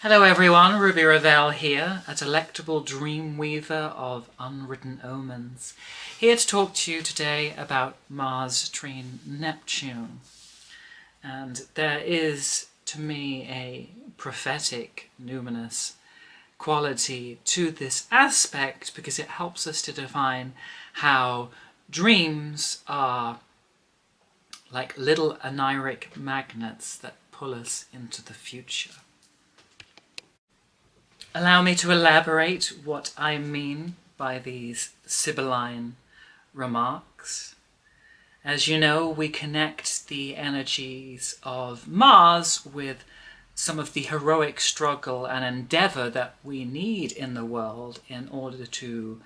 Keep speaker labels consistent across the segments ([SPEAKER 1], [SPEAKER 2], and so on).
[SPEAKER 1] Hello everyone, Ruby Ravel here, a delectable dream weaver of unwritten omens, here to talk to you today about Mars, Trine, Neptune. And there is, to me, a prophetic, numinous quality to this aspect because it helps us to define how dreams are like little oniric magnets that pull us into the future. Allow me to elaborate what I mean by these Sibylline remarks. As you know, we connect the energies of Mars with some of the heroic struggle and endeavour that we need in the world in order to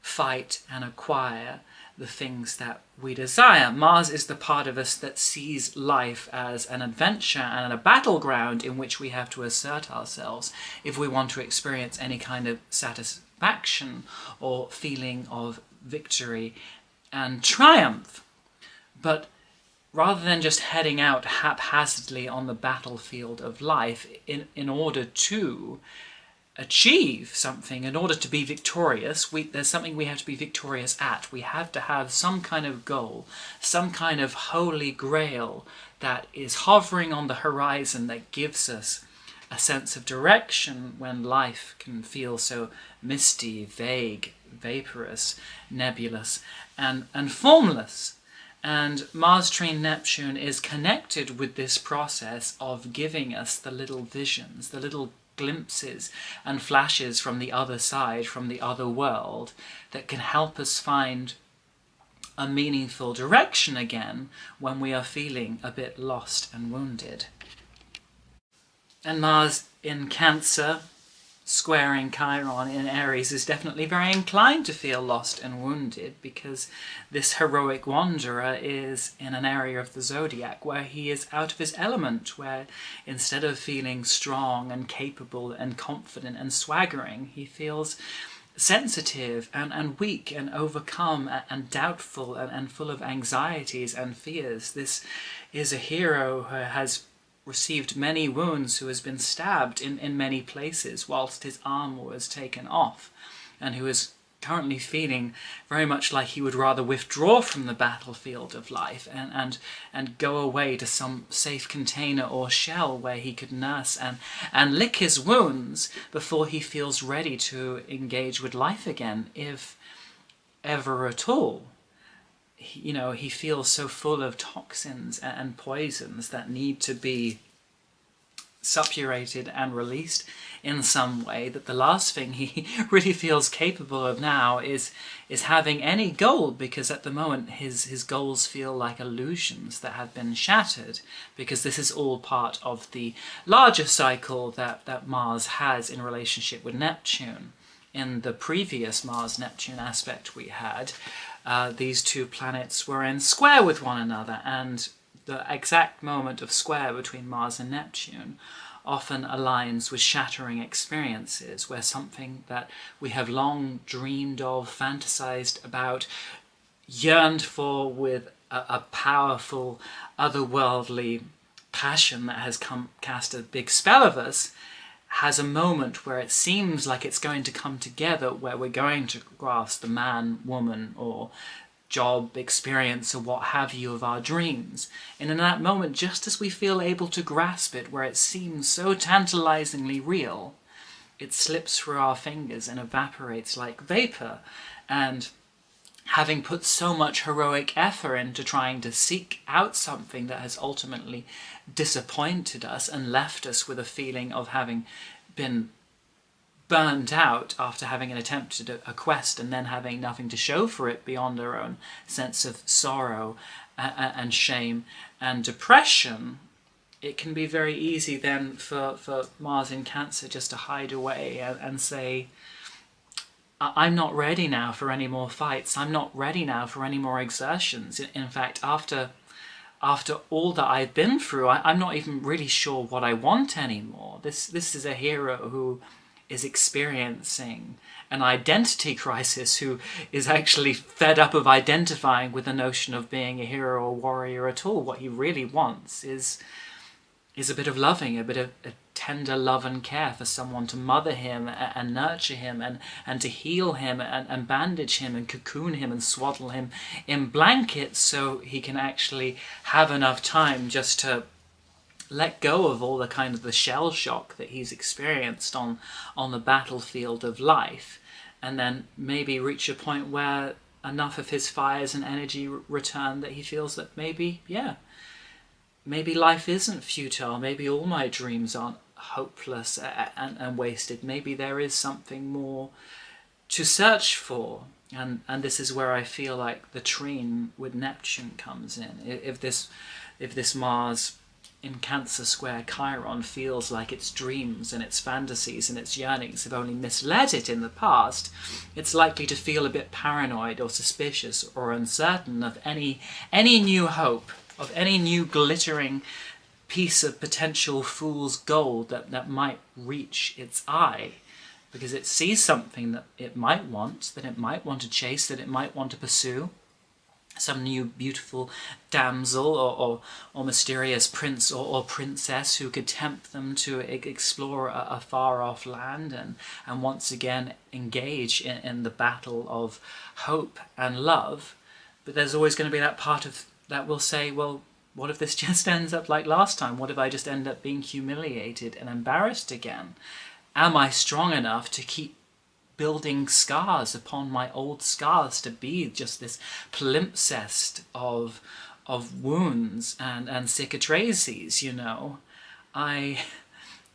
[SPEAKER 1] fight and acquire the things that we desire. Mars is the part of us that sees life as an adventure and a battleground in which we have to assert ourselves if we want to experience any kind of satisfaction or feeling of victory and triumph. But rather than just heading out haphazardly on the battlefield of life in order to achieve something, in order to be victorious, there's something we have to be victorious at. We have to have some kind of goal, some kind of holy grail that is hovering on the horizon that gives us a sense of direction when life can feel so misty, vague, vaporous, nebulous, and formless. And Mars, Trine, Neptune is connected with this process of giving us the little visions, the little glimpses and flashes from the other side, from the other world, that can help us find a meaningful direction again when we are feeling a bit lost and wounded. And Mars in Cancer, squaring Chiron in Aries, is definitely very inclined to feel lost and wounded because this heroic wanderer is in an area of the zodiac where he is out of his element, where instead of feeling strong and capable and confident and swaggering, he feels sensitive and weak and overcome and doubtful and full of anxieties and fears. This is a hero who has received many wounds, who has been stabbed in many places whilst his arm was taken off, and who is currently feeling very much like he would rather withdraw from the battlefield of life and go away to some safe container or shell where he could nurse and lick his wounds before he feels ready to engage with life again, if ever at all. You know, he feels so full of toxins and poisons that need to be suppurated and released in some way that the last thing he really feels capable of now is having any goal, because at the moment his goals feel like illusions that have been shattered, because this is all part of the larger cycle that Mars has in relationship with Neptune. In the previous Mars-Neptune aspect we had, these two planets were in square with one another, and the exact moment of square between Mars and Neptune often aligns with shattering experiences, where something that we have long dreamed of, fantasized about, yearned for with a powerful, otherworldly passion that has cast a big spell of us, has a moment where it seems like it's going to come together, where we're going to grasp the man, woman, or job, experience, or what have you of our dreams. And in that moment, just as we feel able to grasp it, where it seems so tantalizingly real, it slips through our fingers and evaporates like vapor. And having put so much heroic effort into trying to seek out something that has ultimately disappointed us and left us with a feeling of having been burned out after having attempted a quest and then having nothing to show for it beyond our own sense of sorrow and shame and depression, it can be very easy then for Mars in Cancer just to hide away and say, I'm not ready now for any more fights. I'm not ready now for any more exertions. In fact, after all that I've been through, I'm not even really sure what I want anymore. This is a hero who is experiencing an identity crisis, who is actually fed up of identifying with the notion of being a hero or warrior at all. What he really wants is is a bit of loving, a bit of a tender love and care for someone to mother him and nurture him and to heal him and bandage him and cocoon him and swaddle him in blankets so he can actually have enough time just to let go of all the kind of the shell shock that he's experienced on the battlefield of life, and then maybe reach a point where enough of his fires and energy return that he feels that maybe, yeah, maybe life isn't futile, maybe all my dreams aren't hopeless and wasted, maybe there is something more to search for. And this is where I feel like the Trine with Neptune comes in. If this Mars in Cancer Square Chiron feels like its dreams and its fantasies and its yearnings have only misled it in the past, it's likely to feel a bit paranoid or suspicious or uncertain of any new hope, of any new glittering piece of potential fool's gold that might reach its eye, because it sees something that it might want to chase, that it might want to pursue. Some new beautiful damsel or mysterious prince or princess who could tempt them to explore a far-off land and once again engage in the battle of hope and love. But there's always going to be that part of that will say, well, what if this just ends up like last time? What if I just end up being humiliated and embarrassed again? Am I strong enough to keep building scars upon my old scars, to be just this palimpsest of wounds and cicatrices, you know?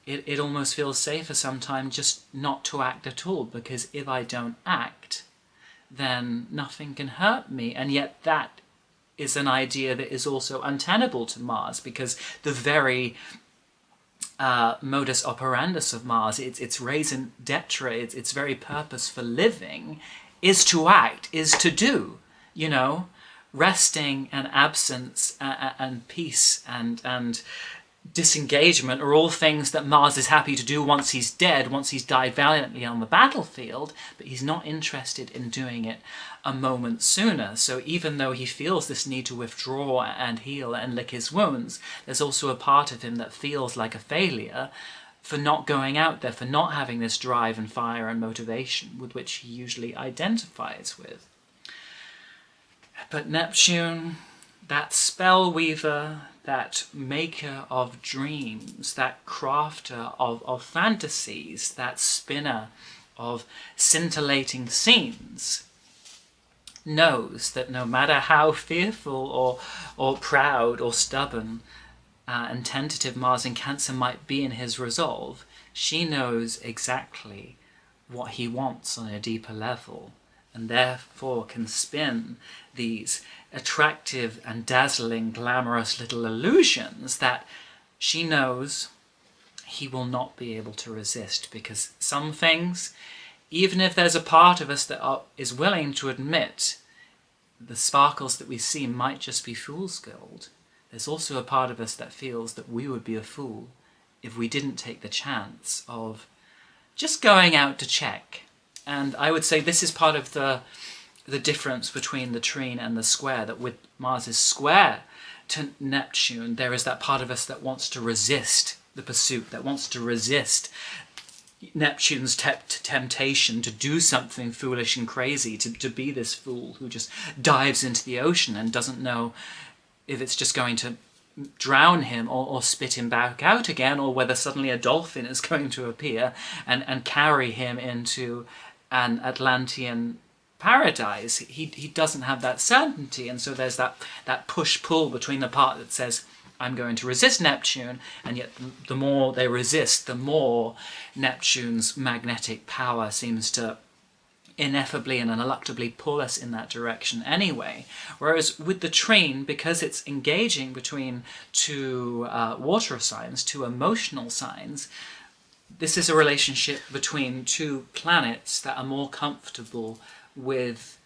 [SPEAKER 1] It almost feels safer sometimes just not to act at all, because if I don't act, then nothing can hurt me. And yet that is an idea that is also untenable to Mars, because the very modus operandus of Mars, its raison d'etre, its very purpose for living, is to act, is to do, you know. Resting and absence and peace and disengagement are all things that Mars is happy to do once he's dead, once he's died valiantly on the battlefield, but he's not interested in doing it a moment sooner. So even though he feels this need to withdraw and heal and lick his wounds, there's also a part of him that feels like a failure for not going out there, for not having this drive and fire and motivation with which he usually identifies with. But Neptune, that spell weaver, that maker of dreams, that crafter of fantasies, that spinner of scintillating scenes, knows that no matter how fearful or proud or stubborn and tentative Mars in Cancer might be in his resolve, she knows exactly what he wants on a deeper level, and therefore can spin these attractive and dazzling, glamorous little illusions that she knows he will not be able to resist. Because some things, even if there's a part of us that is willing to admit the sparkles that we see might just be fool's gold, there's also a part of us that feels that we would be a fool if we didn't take the chance of just going out to check. And I would say this is part of the difference between the Trine and the square, that with Mars's square to Neptune, there is that part of us that wants to resist the pursuit, that wants to resist Neptune's temptation to do something foolish and crazy, to be this fool who just dives into the ocean and doesn't know if it's just going to drown him or spit him back out again, or whether suddenly a dolphin is going to appear and carry him into an Atlantean paradise. He doesn't have that certainty, and so there's that push-pull between the part that says, I'm going to resist Neptune, and yet the more they resist, the more Neptune's magnetic power seems to ineffably and ineluctably pull us in that direction anyway. Whereas with the Trine, because it's engaging between two water signs, two emotional signs, this is a relationship between two planets that are more comfortable with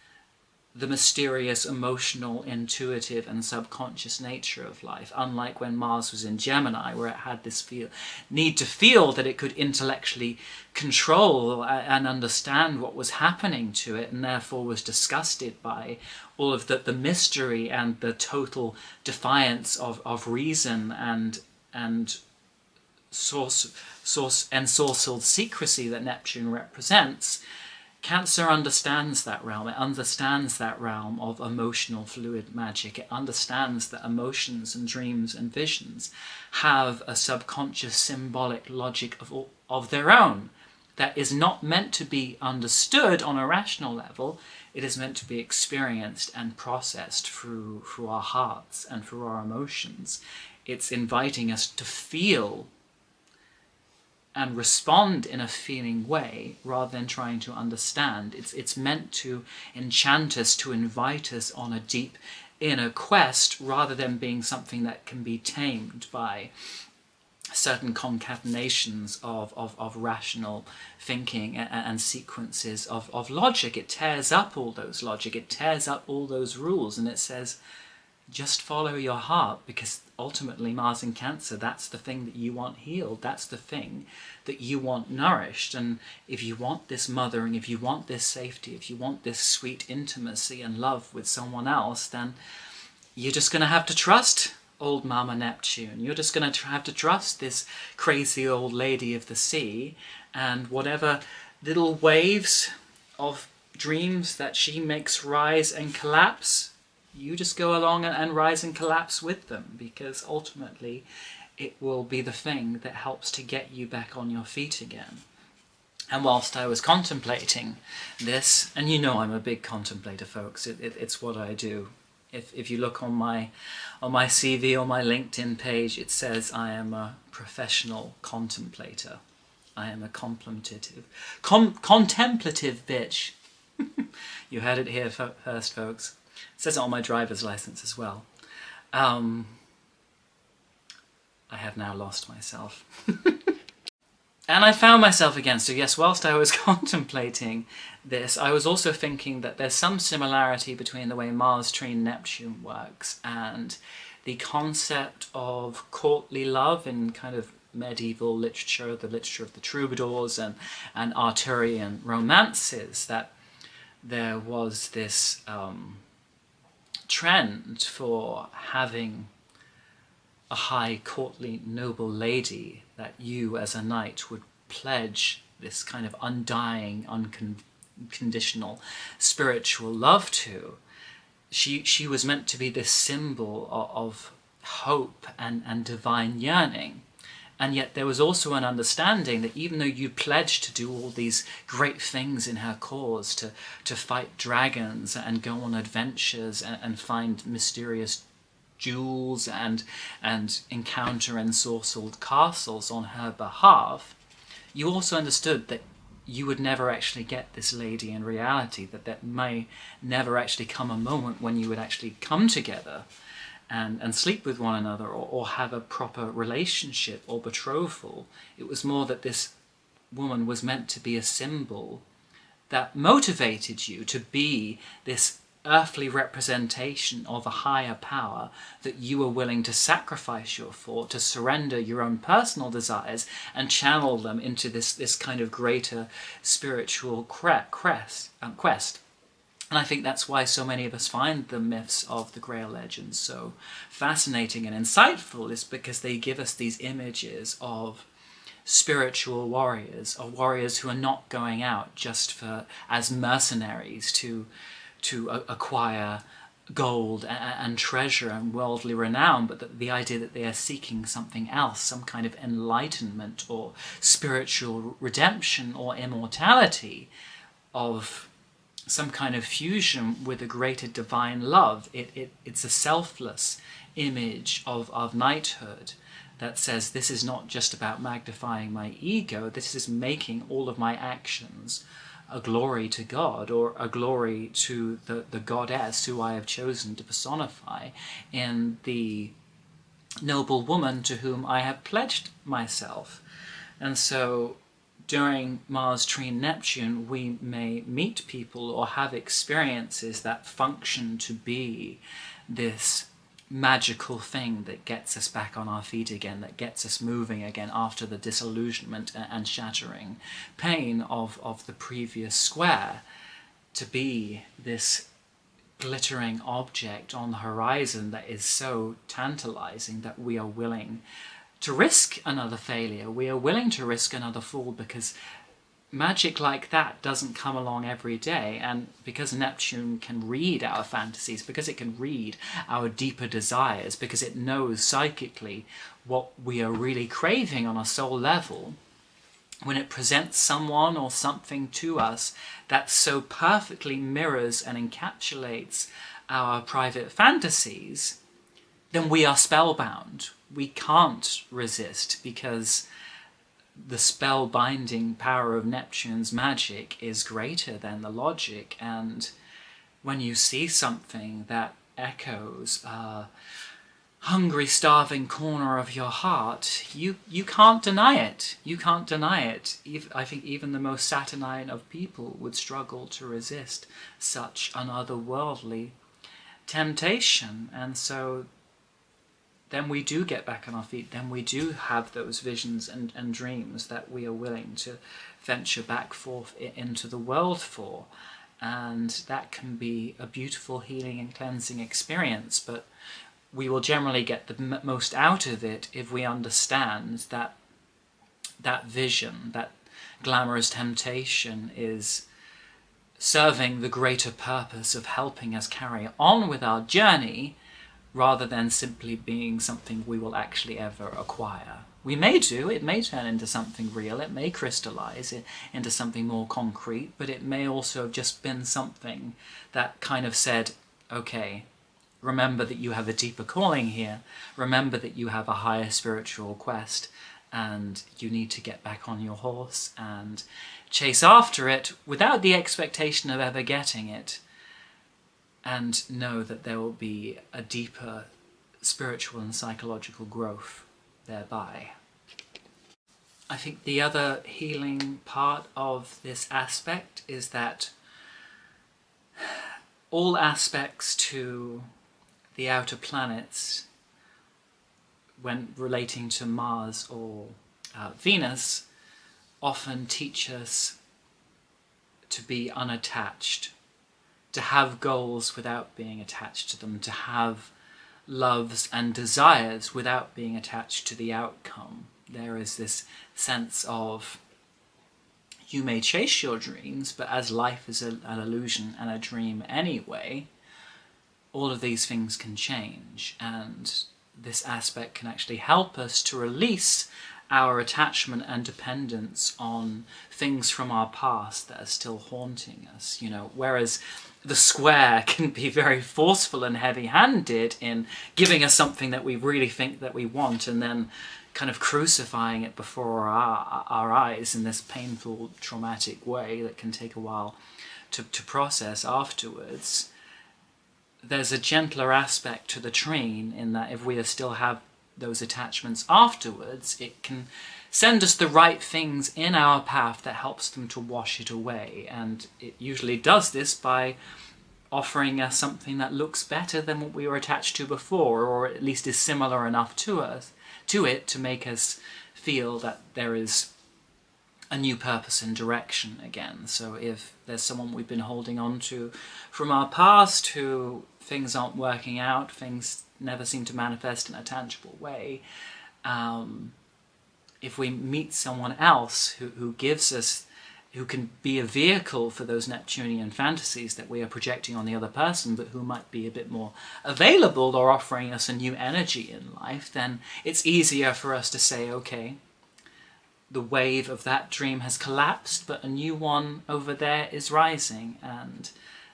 [SPEAKER 1] the mysterious, emotional, intuitive and subconscious nature of life, unlike when Mars was in Gemini, where it had this need to feel that it could intellectually control and understand what was happening to it, and therefore was disgusted by all of the mystery and the total defiance of reason and and ensorcelled secrecy that Neptune represents, Cancer understands that realm. It understands that realm of emotional fluid magic. It understands that emotions and dreams and visions have a subconscious symbolic logic of their own that is not meant to be understood on a rational level. It is meant to be experienced and processed through our hearts and through our emotions. It's inviting us to feel and respond in a feeling way rather than trying to understand. It's meant to enchant us, to invite us on a deep inner quest rather than being something that can be tamed by certain concatenations of rational thinking and sequences of logic. It tears up all those logic, it tears up all those rules, and it says, just follow your heart, because ultimately Mars in Cancer, that's the thing that you want healed, that's the thing that you want nourished. And if you want this mothering, if you want this safety, if you want this sweet intimacy and love with someone else, then you're just going to have to trust old Mama Neptune. You're just going to have to trust this crazy old lady of the sea, and whatever little waves of dreams that she makes rise and collapse, you just go along and rise and collapse with them, because ultimately it will be the thing that helps to get you back on your feet again. And whilst I was contemplating this, and you know I'm a big contemplator, folks, it's what I do. If you look on my CV or my LinkedIn page, it says I am a professional contemplator. I am a contemplative bitch. You heard it here first, folks. It says it on my driver's license as well. I have now lost myself. And I found myself again. So yes, whilst I was contemplating this, I was also thinking that there's some similarity between the way Mars, Trine, Neptune works and the concept of courtly love in kind of medieval literature, the literature of the troubadours and Arthurian romances, that there was this trend for having a high, courtly, noble lady that you as a knight would pledge this kind of undying, unconditional spiritual love to. She was meant to be this symbol of hope and divine yearning. And yet there was also an understanding that even though you pledged to do all these great things in her cause, to fight dragons and go on adventures and find mysterious jewels and encounter ensorcelled castles on her behalf, you also understood that you would never actually get this lady in reality, that may never actually come a moment when you would actually come together and sleep with one another or have a proper relationship or betrothal. It was more that this woman was meant to be a symbol that motivated you to be this earthly representation of a higher power that you were willing to sacrifice your for, to surrender your own personal desires and channel them into this kind of greater spiritual quest. And I think that's why so many of us find the myths of the Grail legends so fascinating and insightful, is because they give us these images of spiritual warriors, of warriors who are not going out just as mercenaries to acquire gold and treasure and worldly renown, but the idea that they are seeking something else, some kind of enlightenment or spiritual redemption or immortality, of some kind of fusion with a greater divine love. It's a selfless image of knighthood that says, this is not just about magnifying my ego, this is making all of my actions a glory to God, or a glory to the goddess who I have chosen to personify in the noble woman to whom I have pledged myself. And so during Mars, Trine, Neptune, we may meet people or have experiences that function to be this magical thing that gets us back on our feet again, that gets us moving again after the disillusionment and shattering pain of the previous square, to be this glittering object on the horizon that is so tantalizing that we are willing to risk another failure. We are willing to risk another fall because magic like that doesn't come along every day, and because Neptune can read our fantasies, because it can read our deeper desires, because it knows psychically what we are really craving on a soul level, when it presents someone or something to us that so perfectly mirrors and encapsulates our private fantasies, then we are spellbound. We can't resist, because the spell-binding power of Neptune's magic is greater than the logic. And when you see something that echoes a hungry, starving corner of your heart, you can't deny it. You can't deny it. I think even the most saturnine of people would struggle to resist such an otherworldly temptation. And so then we do get back on our feet, then we do have those visions and dreams that we are willing to venture back forth into the world for. And that can be a beautiful healing and cleansing experience, but we will generally get the most out of it if we understand that that vision, that glamorous temptation, is serving the greater purpose of helping us carry on with our journey, rather than simply being something we will actually ever acquire. We may do, it may turn into something real, it may crystallize it into something more concrete, but it may also have just been something that kind of said, okay, remember that you have a deeper calling here, remember that you have a higher spiritual quest, and you need to get back on your horse and chase after it without the expectation of ever getting it, and know that there will be a deeper spiritual and psychological growth thereby. I think the other healing part of this aspect is that all aspects to the outer planets, when relating to Mars or Venus, often teach us to be unattached, to have goals without being attached to them, to have loves and desires without being attached to the outcome. There is this sense of, you may chase your dreams, but as life is an illusion and a dream anyway, all of these things can change, and this aspect can actually help us to release our attachment and dependence on things from our past that are still haunting us, you know, whereas the square can be very forceful and heavy-handed in giving us something that we really think that we want, and then kind of crucifying it before our eyes in this painful, traumatic way that can take a while to process afterwards. There's a gentler aspect to the Trine in that if we still have those attachments afterwards, it can send us the right things in our path that helps them to wash it away. And it usually does this by offering us something that looks better than what we were attached to before, or at least is similar enough to it to make us feel that there is a new purpose and direction again. So if there's someone we've been holding on to from our past who things aren't working out, things never seem to manifest in a tangible way, if we meet someone else who gives us, who can be a vehicle for those Neptunian fantasies that we are projecting on the other person, but who might be a bit more available or offering us a new energy in life, then it's easier for us to say, okay, the wave of that dream has collapsed, but a new one over there is rising, and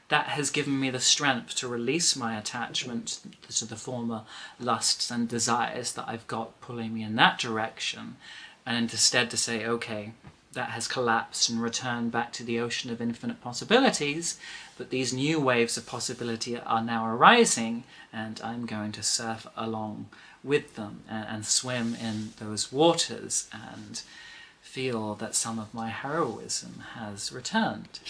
[SPEAKER 1] that has given me the strength to release my attachment to the former lusts and desires that I've got pulling me in that direction, and instead to say, okay, that has collapsed and returned back to the ocean of infinite possibilities, but these new waves of possibility are now arising, and I'm going to surf along with them and swim in those waters and feel that some of my heroism has returned.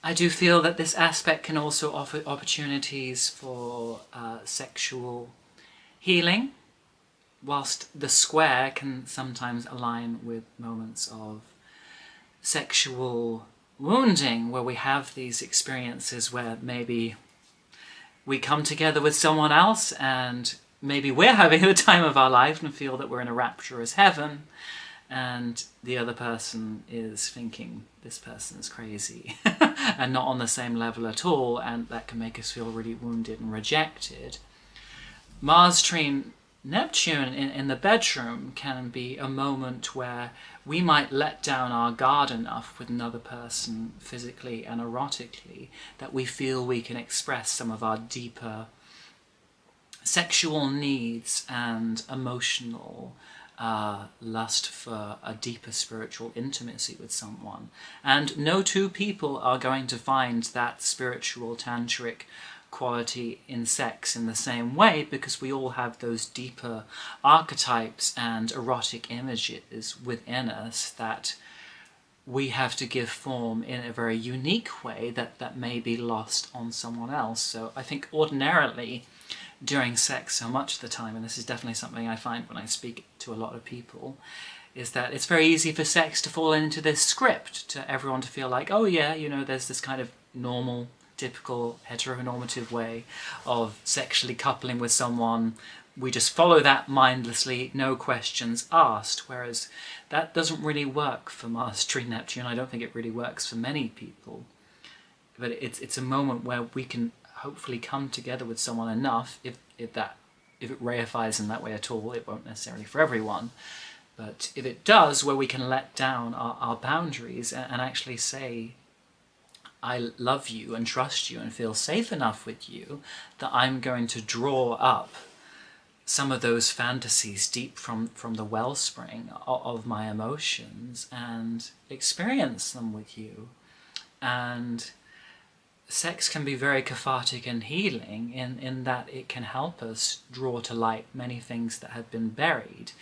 [SPEAKER 1] I do feel that this aspect can also offer opportunities for sexual healing, whilst the square can sometimes align with moments of sexual wounding, where we have these experiences where maybe we come together with someone else and maybe we're having the time of our life and feel that we're in a rapturous heaven, and the other person is thinking this person is crazy and not on the same level at all, and that can make us feel really wounded and rejected. Mars trine Neptune in the bedroom can be a moment where we might let down our guard enough with another person physically and erotically that we feel we can express some of our deeper sexual needs and emotional lust for a deeper spiritual intimacy with someone. And no two people are going to find that spiritual tantric quality in sex in the same way, because we all have those deeper archetypes and erotic images within us that we have to give form in a very unique way that may be lost on someone else. So I think ordinarily during sex so much of the time, and this is definitely something I find when I speak to a lot of people, is that it's very easy for sex to fall into this script, to everyone to feel like, oh yeah, you know, there's this kind of normal, typical heteronormative way of sexually coupling with someone. We just follow that mindlessly, no questions asked, whereas that doesn't really work for Mars trine Neptune. I don't think it really works for many people. But it's a moment where we can hopefully come together with someone enough, if it reifies in that way at all. It won't necessarily for everyone, but if it does, where we can let down our boundaries and actually say, I love you and trust you and feel safe enough with you that I'm going to draw up some of those fantasies deep from the wellspring of my emotions and experience them with you. And sex can be very cathartic and healing in that it can help us draw to light many things that have been buried,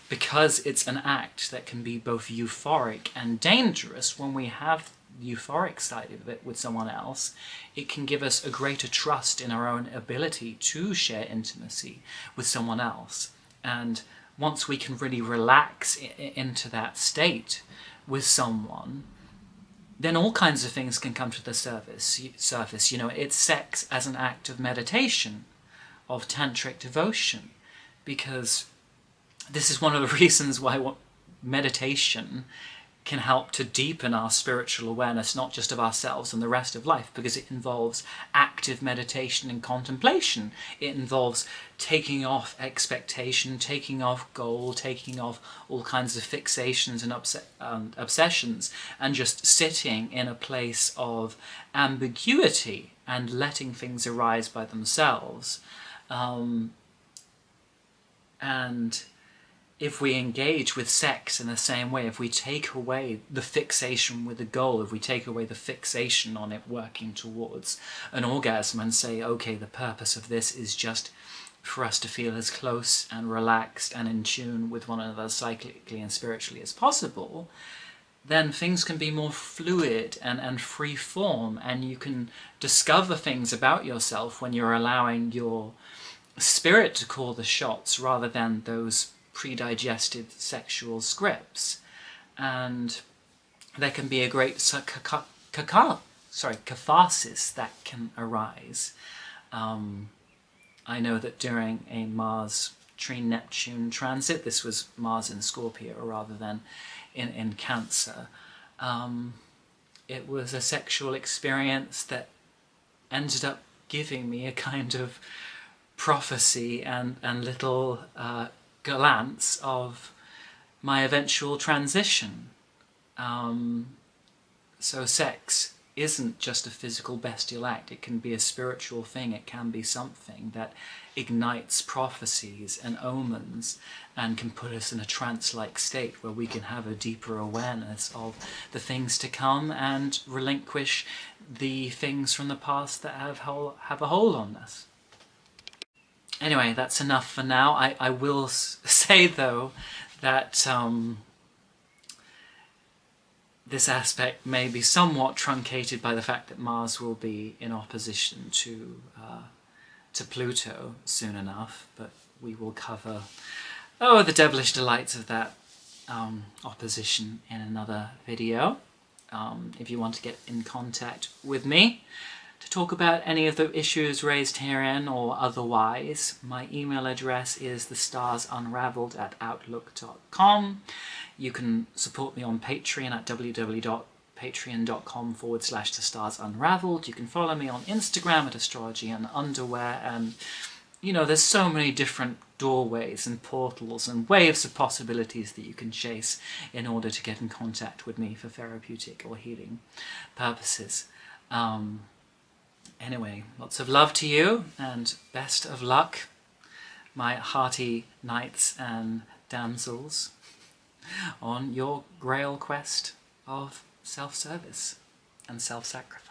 [SPEAKER 1] because it's an act that can be both euphoric and dangerous. When we have the euphoric side of it with someone else, it can give us a greater trust in our own ability to share intimacy with someone else. And once we can really relax into that state with someone, then all kinds of things can come to the surface. You know, it's sex as an act of meditation, of tantric devotion, because this is one of the reasons why meditation can help to deepen our spiritual awareness, not just of ourselves and the rest of life, because it involves active meditation and contemplation. It involves taking off expectation, taking off goal, taking off all kinds of fixations and obsessions, and just sitting in a place of ambiguity and letting things arise by themselves. And if we engage with sex in the same way, if we take away the fixation with the goal, if we take away the fixation on it working towards an orgasm and say, okay, the purpose of this is just for us to feel as close and relaxed and in tune with one another psychically and spiritually as possible, then things can be more fluid and free form, and you can discover things about yourself when you're allowing your spirit to call the shots rather than those pre-digested sexual scripts. And there can be a great catharsis that can arise. I know that during a Mars trine Neptune transit, this was Mars in Scorpio rather than in Cancer, it was a sexual experience that ended up giving me a kind of prophecy and little glance of my eventual transition. So sex isn't just a physical bestial act, it can be a spiritual thing, it can be something that ignites prophecies and omens and can put us in a trance-like state where we can have a deeper awareness of the things to come and relinquish the things from the past that have a hold on us. Anyway, that's enough for now. I will say, though, that this aspect may be somewhat truncated by the fact that Mars will be in opposition to Pluto soon enough, but we will cover, the devilish delights of that opposition in another video. If you want to get in contact with me, to talk about any of the issues raised herein or otherwise. My email address is thestarsunraveled@outlook.com. You can support me on Patreon at www.patreon.com/thestarsunraveled. You can follow me on Instagram at astrologyandunderwear, and you know, there's so many different doorways and portals and waves of possibilities that you can chase in order to get in contact with me for therapeutic or healing purposes. Anyway, lots of love to you and best of luck, my hearty knights and damsels, on your grail quest of self-service and self-sacrifice.